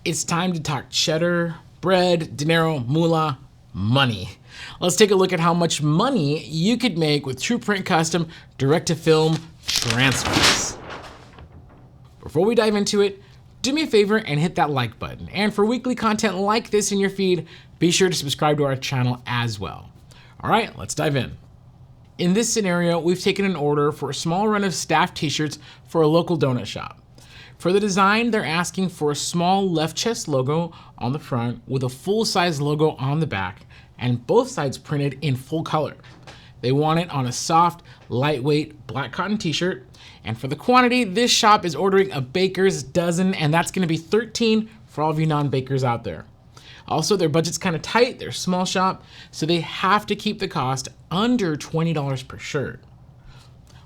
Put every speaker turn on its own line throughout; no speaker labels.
It's time to talk cheddar, bread, dinero, moolah, money. Let's take a look at how much money you could make with TruePrint Custom direct-to-film transfers. Before we dive into it, do me a favor and hit that like button. And for weekly content like this in your feed, be sure to subscribe to our channel as well. All right, let's dive in. In this scenario, we've taken an order for a small run of staff t-shirts for a local donut shop. For the design, they're asking for a small left chest logo on the front with a full-size logo on the back and both sides printed in full color. They want it on a soft, lightweight black cotton t-shirt. And for the quantity, this shop is ordering a baker's dozen, and that's gonna be 13 for all of you non-bakers out there. Also, their budget's kind of tight, they're a small shop, so they have to keep the cost under $20 per shirt.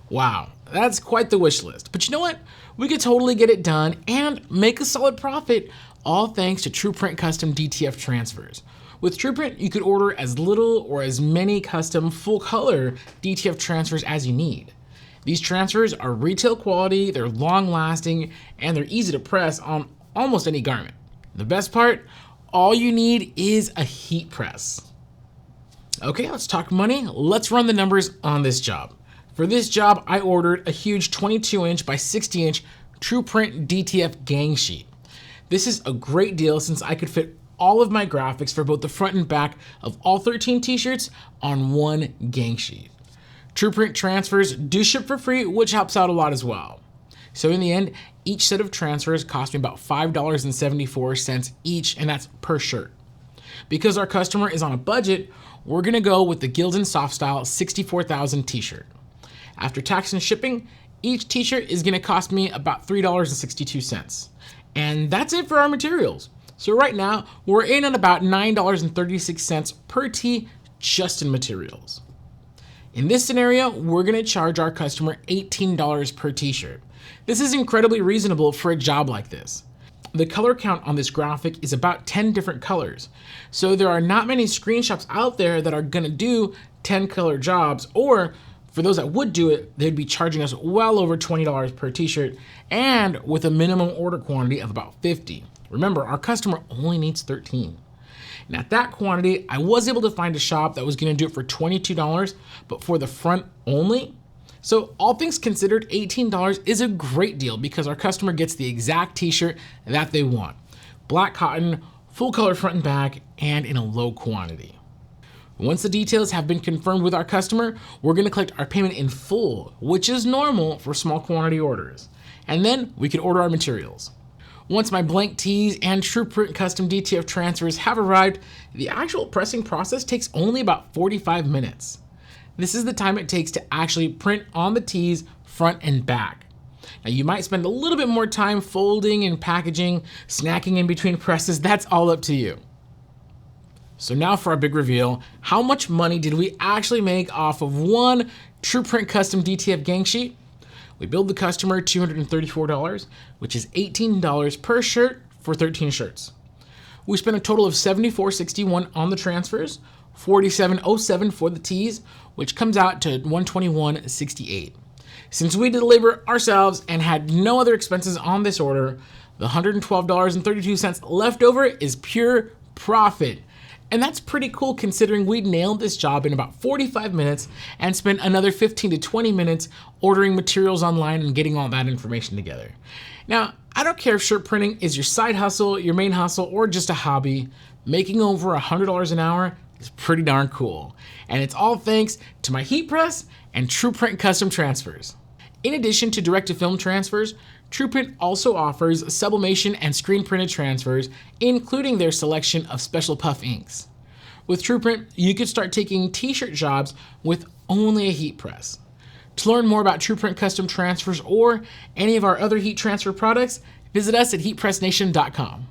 Wow, that's quite the wish list. But you know what? We could totally get it done and make a solid profit, all thanks to TruePrint Custom DTF transfers. With TruePrint, you could order as little or as many custom full color DTF transfers as you need. These transfers are retail quality, they're long lasting, and they're easy to press on almost any garment. The best part, all you need is a heat press. Okay, let's talk money. Let's run the numbers on this job. For this job, I ordered a huge 22-inch by 60-inch TruePrint DTF gang sheet. This is a great deal since I could fit all of my graphics for both the front and back of all 13 t-shirts on one gang sheet. TruePrint transfers do ship for free, which helps out a lot as well. So in the end, each set of transfers cost me about $5.74 each, and that's per shirt. Because our customer is on a budget, we're gonna go with the Gildan Soft Style 64,000 t-shirt. After tax and shipping, each t-shirt is gonna cost me about $3.62. And that's it for our materials. So right now, we're in at about $9.36 per tee just in materials. In this scenario, we're gonna charge our customer $18 per t-shirt. This is incredibly reasonable for a job like this. The color count on this graphic is about 10 different colors. So there are not many screen shops out there that are gonna do 10 color jobs, or for those that would do it, they'd be charging us well over $20 per t-shirt and with a minimum order quantity of about 50. Remember, our customer only needs 13. And at that quantity, I was able to find a shop that was gonna do it for $22, but for the front only. So all things considered, $18 is a great deal because our customer gets the exact t-shirt that they want. Black cotton, full color front and back, and in a low quantity. Once the details have been confirmed with our customer, we're gonna collect our payment in full, which is normal for small quantity orders. And then we can order our materials. Once my blank tees and TruePrint Custom DTF transfers have arrived, the actual pressing process takes only about 45 minutes. This is the time it takes to actually print on the tees front and back. Now you might spend a little bit more time folding and packaging, snacking in between presses, that's all up to you. So now for our big reveal, how much money did we actually make off of one TruePrint Custom DTF gang sheet? We billed the customer $234, which is $18 per shirt for 13 shirts. We spent a total of $74.61 on the transfers, $47.07 for the tees, which comes out to $121.68. Since we did the labor ourselves and had no other expenses on this order, the $112.32 left over is pure profit. And that's pretty cool considering we nailed this job in about 45 minutes and spent another 15 to 20 minutes ordering materials online and getting all that information together. Now, I don't care if shirt printing is your side hustle, your main hustle, or just a hobby, making over $100 an hour is pretty darn cool. And it's all thanks to my heat press and TruePrint Custom transfers. In addition to direct-to-film transfers, TruePrint also offers sublimation and screen printed transfers, including their selection of special puff inks. With TruePrint, you could start taking t-shirt jobs with only a heat press. To learn more about TruePrint Custom transfers or any of our other heat transfer products, visit us at heatpressnation.com.